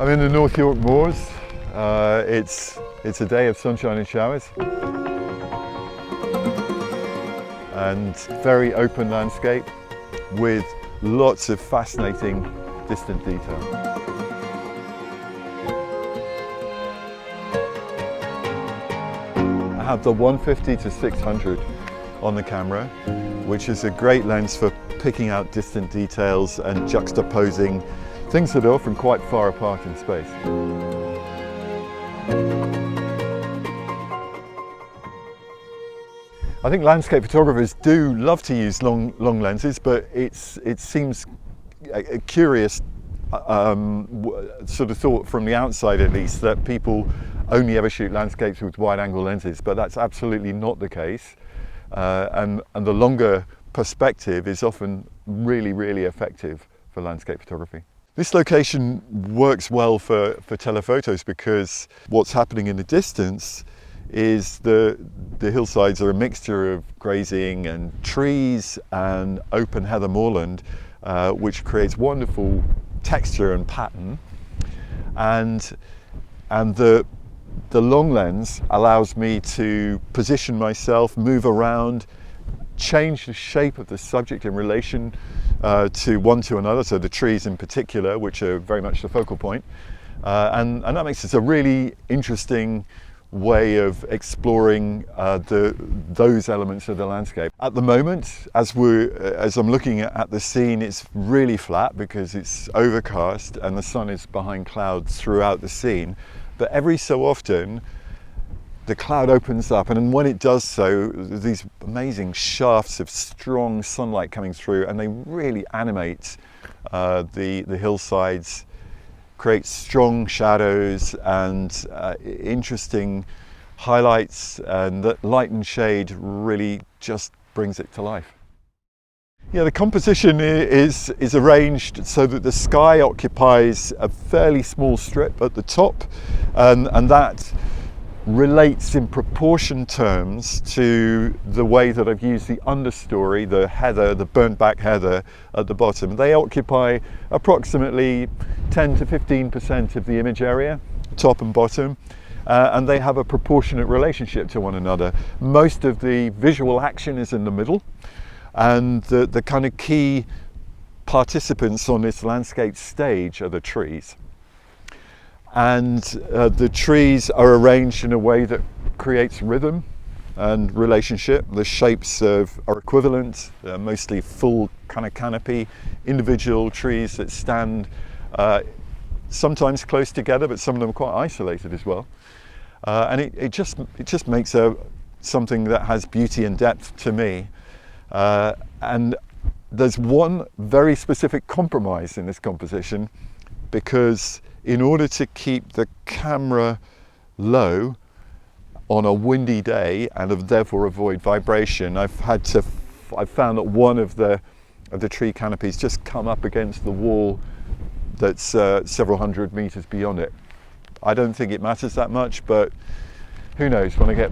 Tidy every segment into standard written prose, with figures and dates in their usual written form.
I'm in the North York Moors. It's a day of sunshine and showers. And very open landscape with lots of fascinating distant detail. I have the 150 to 600 on the camera, which is a great lens for picking out distant details and juxtaposing things that are often quite far apart in space. I think landscape photographers do love to use long lenses, but it seems a curious sort of thought from the outside, at least, that people only ever shoot landscapes with wide-angle lenses, but that's absolutely not the case. And the longer perspective is often really effective for landscape photography. This location works well for telephotos because what's happening in the distance is the hillsides are a mixture of grazing and trees and open heather moorland, which creates wonderful texture and pattern. And the long lens allows me to position myself, move around, change the shape of the subject in relation to another, so the trees in particular, which are very much the focal point. And that makes it a really interesting way of exploring those elements of the landscape. At the moment, as I'm looking at the scene, it's really flat because it's overcast and the sun is behind clouds throughout the scene. But every so often, the cloud opens up, and when it does so, these amazing shafts of strong sunlight coming through, and they really animate the hillsides, create strong shadows and interesting highlights, and that light and shade really just brings it to life. Yeah, the composition is arranged so that the sky occupies a fairly small strip at the top, and that relates in proportion terms to the way that I've used the understory, the heather, the burnt back heather at the bottom. They occupy approximately 10 to 15% of the image area, top and bottom, and they have a proportionate relationship to one another. Most of the visual action is in the middle, and the kind of key participants on this landscape stage are the trees. And the trees are arranged in a way that creates rhythm and relationship. The shapes are equivalent, mostly full kind of canopy, individual trees that stand sometimes close together, but some of them are quite isolated as well. And it just makes something that has beauty and depth to me. And there's one very specific compromise in this composition, because in order to keep the camera low on a windy day and therefore avoid vibration, I've found that one of the tree canopies just come up against the wall that's several hundred meters beyond it. I don't think it matters that much, but who knows, when I get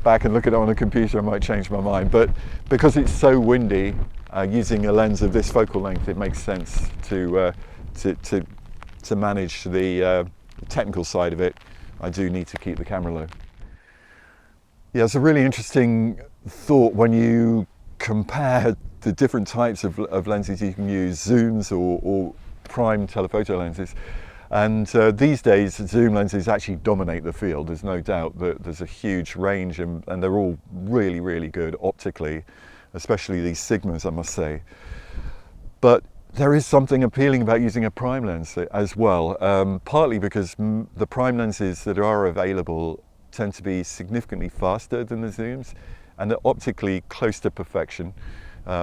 back and look at it on a computer I might change my mind. But because it's so windy, using a lens of this focal length, it makes sense to manage the technical side of it. I do need to keep the camera low. Yeah, it's a really interesting thought when you compare the different types of lenses you can use, zooms or prime telephoto lenses. And these days, zoom lenses actually dominate the field. There's no doubt that there's a huge range, and they're all really good optically, especially these Sigmas, I must say. But there is something appealing about using a prime lens as well, partly because the prime lenses that are available tend to be significantly faster than the zooms, and they're optically close to perfection,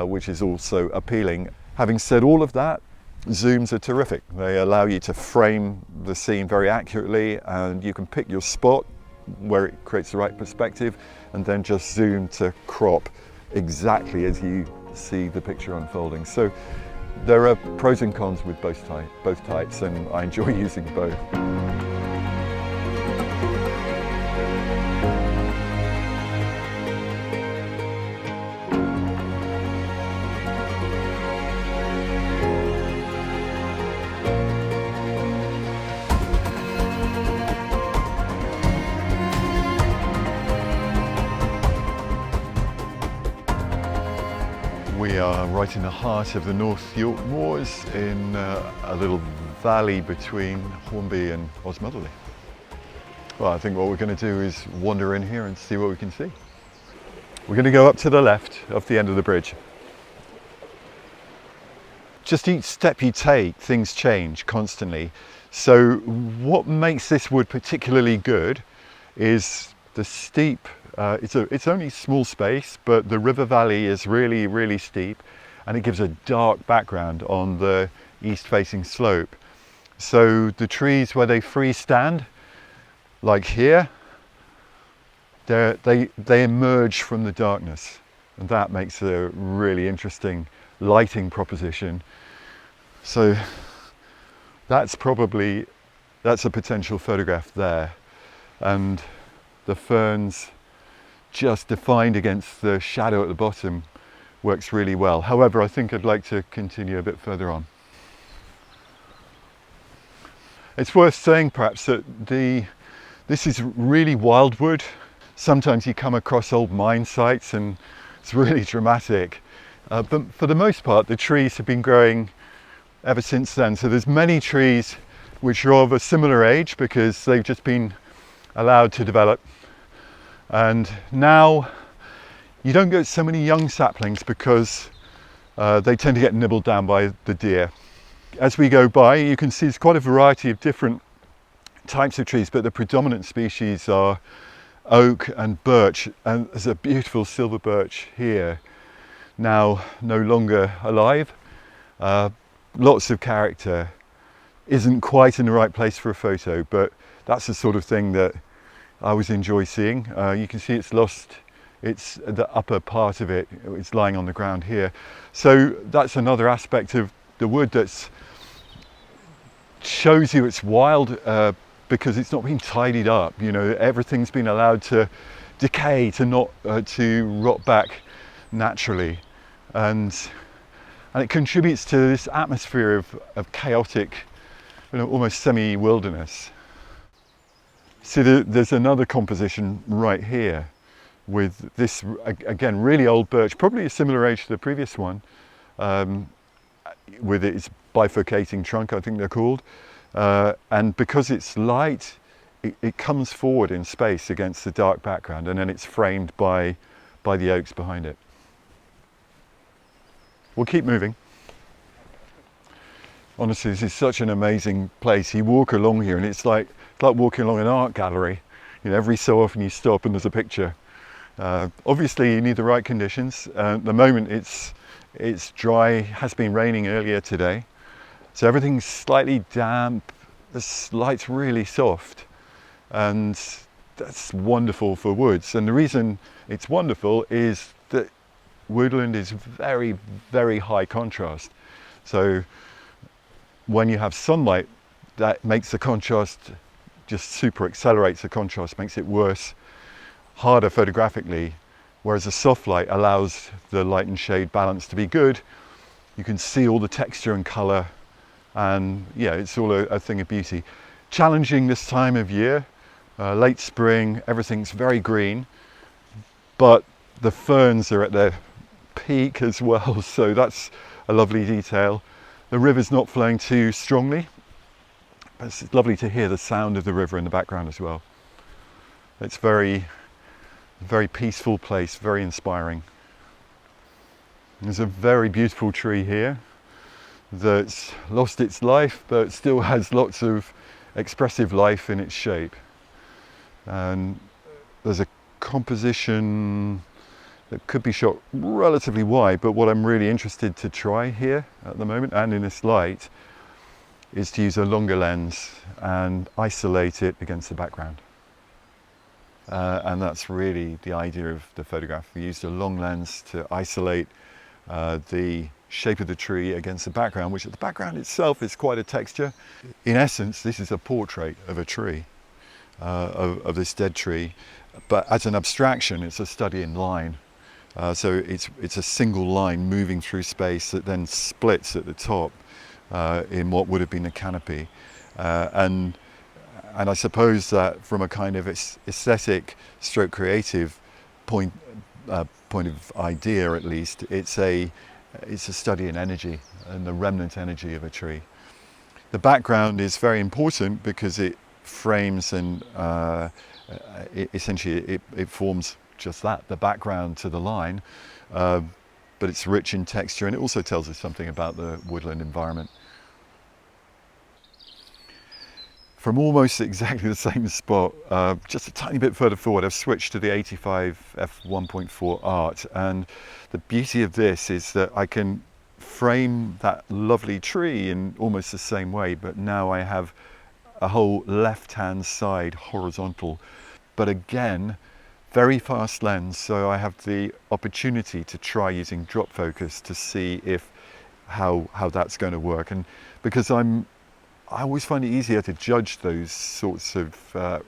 which is also appealing. Having said all of that, zooms are terrific. They allow you to frame the scene very accurately, and you can pick your spot where it creates the right perspective, and then just zoom to crop exactly as you see the picture unfolding. So there are pros and cons with both types, and I enjoy using both. We are right in the heart of the North York Moors in a little valley between Hornby and Osmotherley. Well, I think what we're going to do is wander in here and see what we can see. We're going to go up to the left of the end of the bridge. Just each step you take, things change constantly. So what makes this wood particularly good is the steep, it's only small space, but the river valley is really, really steep, and it gives a dark background on the east facing slope. So the trees where they freestand, like here, they emerge from the darkness, and that makes a really interesting lighting proposition. So that's a potential photograph there, and the ferns just defined against the shadow at the bottom works really well. However, I think I'd like to continue a bit further on. It's worth saying perhaps that this is really wildwood. Sometimes you come across old mine sites and it's really dramatic, but for the most part the trees have been growing ever since then. So there's many trees which are of a similar age because they've just been allowed to develop, and now you don't get so many young saplings because they tend to get nibbled down by the deer. As we go by, you can see there's quite a variety of different types of trees, but the predominant species are oak and birch, and there's a beautiful silver birch here, now no longer alive. Lots of character, isn't quite in the right place for a photo, but that's the sort of thing that I always enjoy seeing. You can see it's lost, it's the upper part of it, it's lying on the ground here. So that's another aspect of the wood that shows you it's wild, because it's not been tidied up. You know, everything's been allowed to decay, to rot back naturally, and it contributes to this atmosphere of chaotic, you know, almost semi-wilderness. See, there's another composition right here with this, again, really old birch, probably a similar age to the previous one, with its bifurcating trunk, I think they're called. And because it's light, it comes forward in space against the dark background, and then it's framed by the oaks behind it. We'll keep moving. Honestly, this is such an amazing place. You walk along here and it's like walking along an art gallery. You know, every so often you stop and there's a picture. Obviously you need the right conditions. At the moment it's dry, has been raining earlier today. So everything's slightly damp, the light's really soft, and that's wonderful for woods. And the reason it's wonderful is that woodland is very, very high contrast. So when you have sunlight, that makes the contrast, just super accelerates the contrast, makes it worse, harder photographically, whereas a soft light allows the light and shade balance to be good. You can see all the texture and colour, and yeah, it's all a thing of beauty. Challenging this time of year, late spring, everything's very green, but the ferns are at their peak as well, so that's a lovely detail. The river's not flowing too strongly, but it's lovely to hear the sound of the river in the background as well. It's very, very peaceful place, very inspiring. There's a very beautiful tree here that's lost its life but still has lots of expressive life in its shape. And there's a composition that could be shot relatively wide, but what I'm really interested to try here at the moment and in this light is to use a longer lens and isolate it against the background. And that's really the idea of the photograph. We used a long lens to isolate the shape of the tree against the background, which the background itself is quite a texture. In essence, this is a portrait of a tree, of this dead tree, but as an abstraction, it's a study in line. So it's a single line moving through space that then splits at the top in what would have been a canopy. And I suppose that from a kind of aesthetic stroke creative point of idea, at least, it's a it's a study in energy and the remnant energy of a tree. The background is very important because it frames and essentially it forms just that, the background to the line, but it's rich in texture, and it also tells us something about the woodland environment. From almost exactly the same spot, just a tiny bit further forward, I've switched to the 85 f1.4 art, and the beauty of this is that I can frame that lovely tree in almost the same way, but now I have a whole left-hand side horizontal, but again, very fast lens, so I have the opportunity to try using drop focus to see how that's going to work. And because I always find it easier to judge those sorts of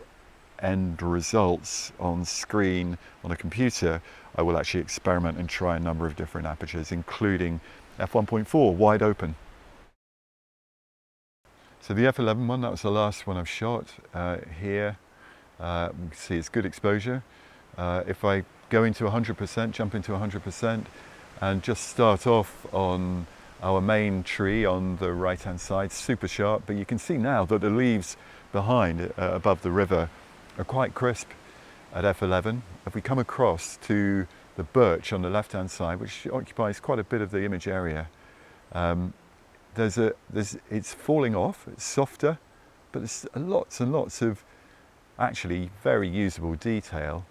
end results on screen on a computer, I will actually experiment and try a number of different apertures, including f1.4 wide open. So the f11 one, that was the last one I've shot. Here you can see it's good exposure. If I go into 100%, jump into 100%, and just start off on our main tree on the right hand side, super sharp, but you can see now that the leaves behind above the river are quite crisp at f11. If we come across to the birch on the left hand side, which occupies quite a bit of the image area, it's falling off, it's softer, but there's lots and lots of actually very usable detail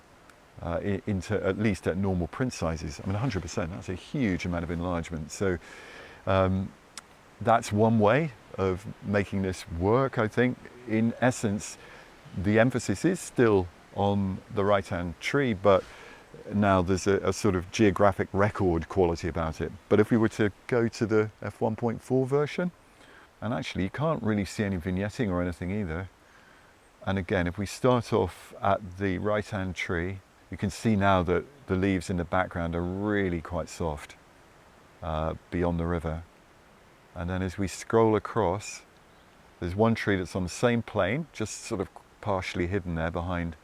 into, at least at normal print sizes. I mean, 100%, that's a huge amount of enlargement. So that's one way of making this work, I think. In essence, the emphasis is still on the right-hand tree, but now there's a sort of geographic record quality about it. But if we were to go to the f1.4 version, and actually you can't really see any vignetting or anything either. And again, if we start off at the right-hand tree, you can see now that the leaves in the background are really quite soft beyond the river. And then as we scroll across, there's one tree that's on the same plane, just sort of partially hidden there behind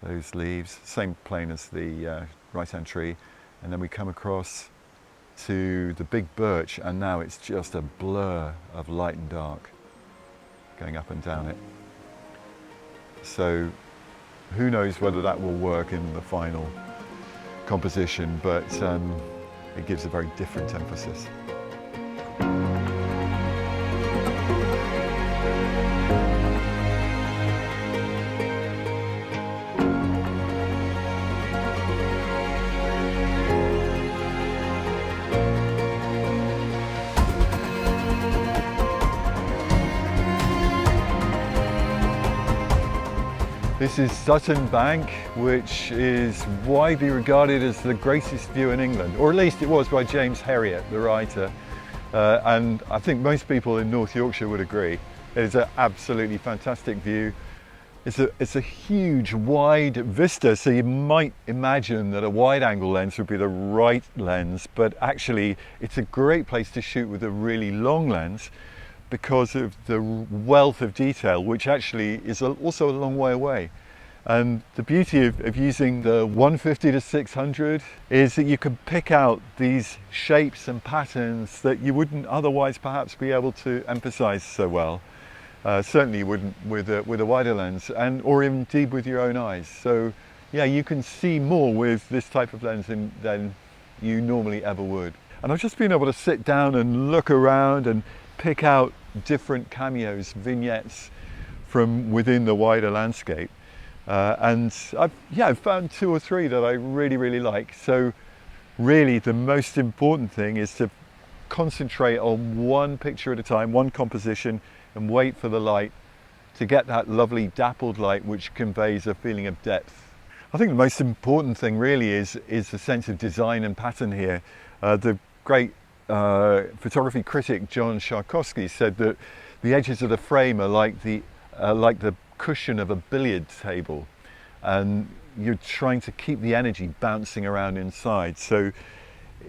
those leaves, same plane as the right-hand tree. And then we come across to the big birch, and now it's just a blur of light and dark going up and down it. So who knows whether that will work in the final composition, but it gives a very different emphasis. This is Sutton Bank, which is widely regarded as the greatest view in England, or at least it was by James Herriot, the writer. And I think most people in North Yorkshire would agree. It is an absolutely fantastic view. It's a huge, wide vista, so you might imagine that a wide-angle lens would be the right lens, but actually it's a great place to shoot with a really long lens because of the wealth of detail, which actually is also a long way away. And the beauty of using the 150 to 600 is that you can pick out these shapes and patterns that you wouldn't otherwise perhaps be able to emphasize so well. Certainly you wouldn't with a wider lens, or indeed with your own eyes. So yeah, you can see more with this type of lens than you normally ever would. And I've just been able to sit down and look around and pick out different cameos, vignettes from within the wider landscape. And I've found two or three that I really like. So really the most important thing is to concentrate on one picture at a time, one composition, and wait for the light to get that lovely dappled light which conveys a feeling of depth. I think the most important thing really is the sense of design and pattern here. The great photography critic John Sharkowski said that the edges of the frame are like the cushion of a billiard table, and you're trying to keep the energy bouncing around inside. So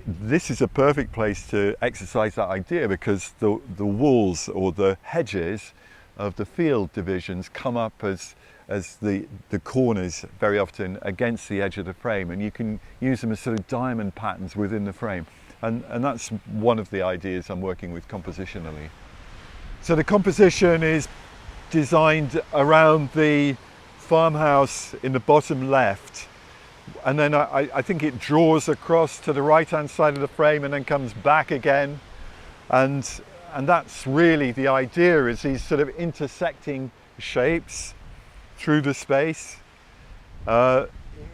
this is a perfect place to exercise that idea, because the walls or the hedges of the field divisions come up as the corners very often against the edge of the frame, and you can use them as sort of diamond patterns within the frame. And that's one of the ideas I'm working with compositionally. So the composition is designed around the farmhouse in the bottom left, and then I think it draws across to the right hand side of the frame and then comes back again, and that's really the idea, is these sort of intersecting shapes through the space.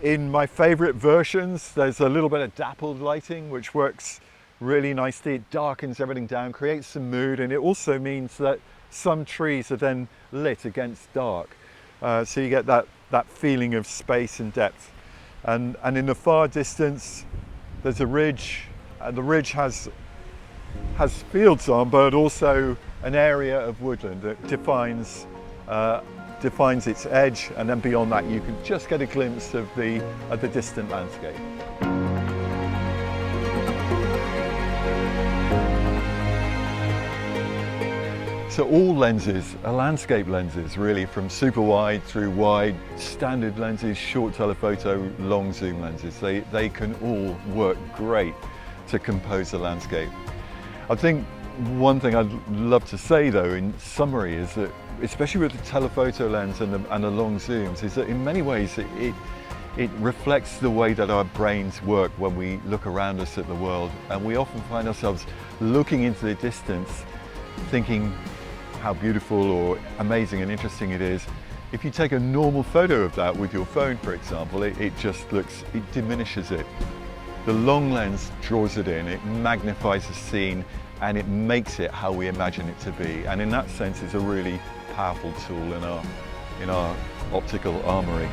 In my favorite versions, there's a little bit of dappled lighting which works really nicely. It darkens everything down, creates some mood, and it also means that some trees are then lit against dark. So you get that feeling of space and depth. And in the far distance, there's a ridge, and the ridge has fields on, but also an area of woodland that defines its edge, and then beyond that you can just get a glimpse of the distant landscape. So all lenses are landscape lenses, really, from super wide through wide, standard lenses, short telephoto, long zoom lenses. They can all work great to compose a landscape. I think one thing I'd love to say, though, in summary, is that especially with the telephoto lens and the long zooms, is that in many ways it reflects the way that our brains work when we look around us at the world, and we often find ourselves looking into the distance thinking how beautiful or amazing and interesting it is. If you take a normal photo of that with your phone, for example, it diminishes it. The long lens draws it in, it magnifies the scene, and it makes it how we imagine it to be. And in that sense, it's a really powerful tool in our optical armory.